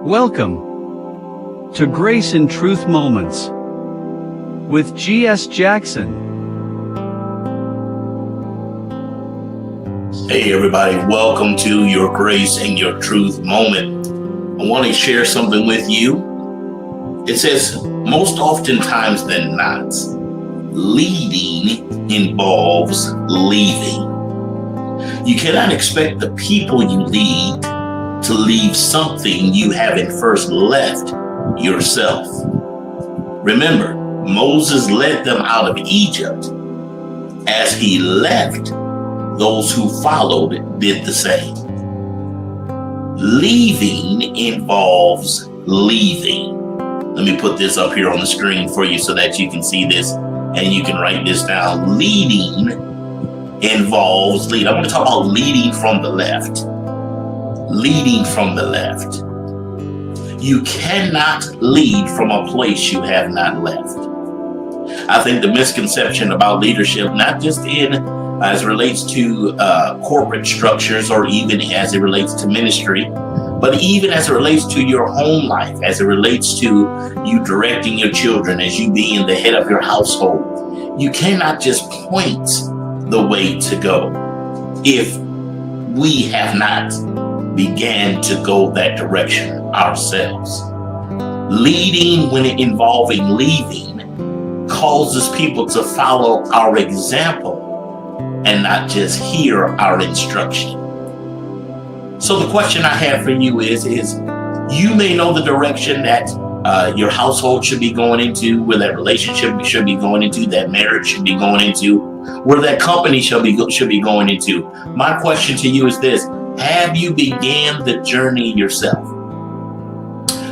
Welcome to Grace and Truth Moments with G.S. Jackson. Hey everybody, welcome to your Grace and your Truth moment. I want to share something with you. It says, most oftentimes than not, leading involves leaving. You cannot expect the people you lead to leave something you haven't first left yourself. Remember, Moses led them out of Egypt. As he left, those who followed did the same. Leaving involves leaving. Let me put this up here on the screen for you so that you can see this and you can write this down. Leading involves lead. I'm going to talk about leading from the left. Leading from the left. You cannot lead from a place you have not left. I think the misconception about leadership, not just in as it relates to corporate structures or even as it relates to ministry, but even as it relates to your home life, as it relates to you directing your children, as you being the head of your household, you cannot just point the way to go if we have not began to go that direction ourselves. Leading, when it involving leaving, causes people to follow our example and not just hear our instruction. So the question I have for you is you may know the direction that your household should be going into, where that relationship should be going into, that marriage should be going into, where that company should be going into. My question to you is this: have you began the journey yourself?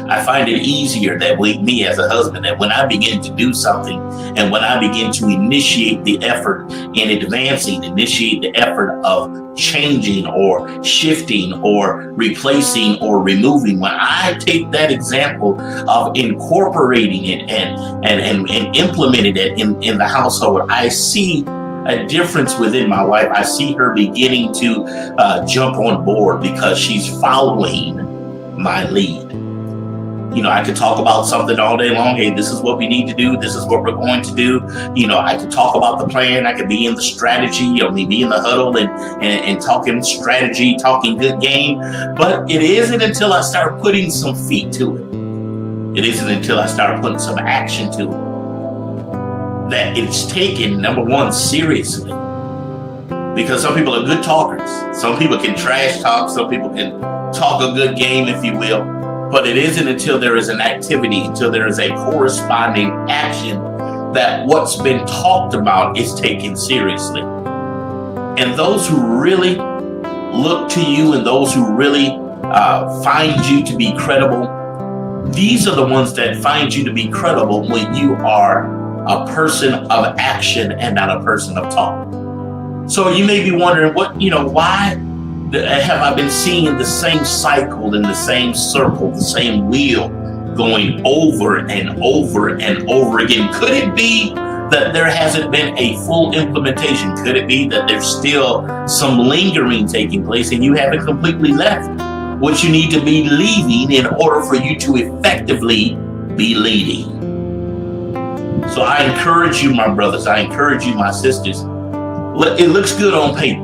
I find it easier that with me as a husband, that when I begin to do something and when I begin to initiate the effort in advancing, initiate the effort of changing or shifting or replacing or removing, when I take that example of incorporating it and implementing it in the household, I see a difference within my wife. I see her beginning to jump on board because she's following my lead. You know, I could talk about something all day long. Hey, this is what we need to do. This is what we're going to do. You know, I could talk about the plan. I could be in the strategy, or maybe in the huddle and talking strategy, talking good game. But it isn't until I start putting some feet to it. It isn't until I start putting some action to it that it's taken, number one, seriously. Because some people are good talkers. Some people can trash talk. Some people can talk a good game, if you will. But it isn't until there is an activity, until there is a corresponding action, that what's been talked about is taken seriously. And those who really look to you and those who really find you to be credible, these are the ones that find you to be credible when you are a person of action and not a person of talk. So you may be wondering, why have I been seeing the same cycle in the same circle, the same wheel going over and over and over again? Could it be that there hasn't been a full implementation? Could it be that there's still some lingering taking place and you haven't completely left what you need to be leaving in order for you to effectively be leading? So I encourage you, my brothers, I encourage you, my sisters, it looks good on paper.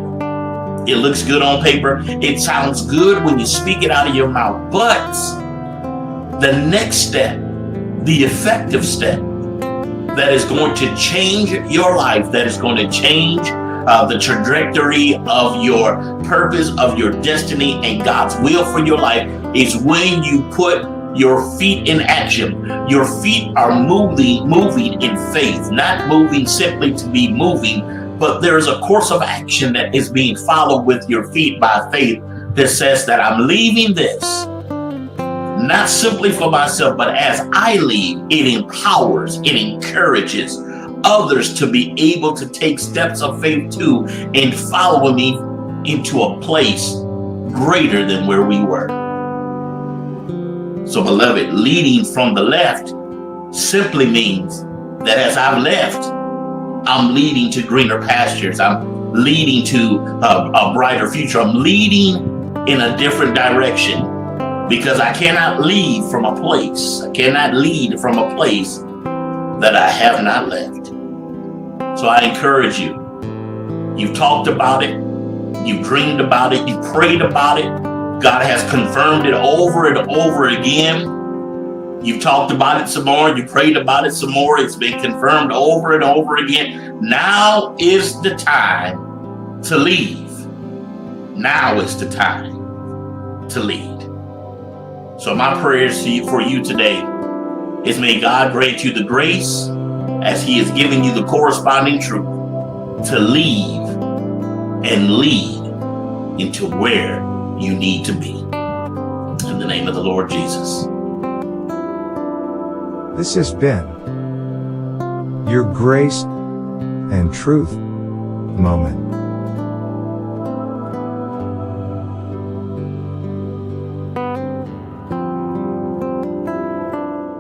It looks good on paper. It sounds good when you speak it out of your mouth. But the next step, the effective step that is going to change your life, that is going to change the trajectory of your purpose, of your destiny, and God's will for your life, is when you put your feet in action. Your feet are moving in faith, not moving simply to be moving, but there is a course of action that is being followed with your feet by faith that says that I'm leaving this, not simply for myself, but as I leave, it empowers, it encourages others to be able to take steps of faith too and follow me into a place greater than where we were. So beloved, leading from the left simply means that as I've left, I'm leading to greener pastures. I'm leading to a brighter future. I'm leading in a different direction because I cannot lead from a place. I cannot lead from a place that I have not left. So I encourage you. You've talked about it. You've dreamed about it. You've prayed about it. God has confirmed it over and over again. You've talked about it some more. You prayed about it some more. It's been confirmed over and over again. Now is the time to leave. Now is the time to lead. So my prayers to you, for you today is, may God grant you the grace, as he is giving you the corresponding truth, to leave and lead into where you need to be. In the name of the Lord Jesus. This has been your Grace and Truth Moment.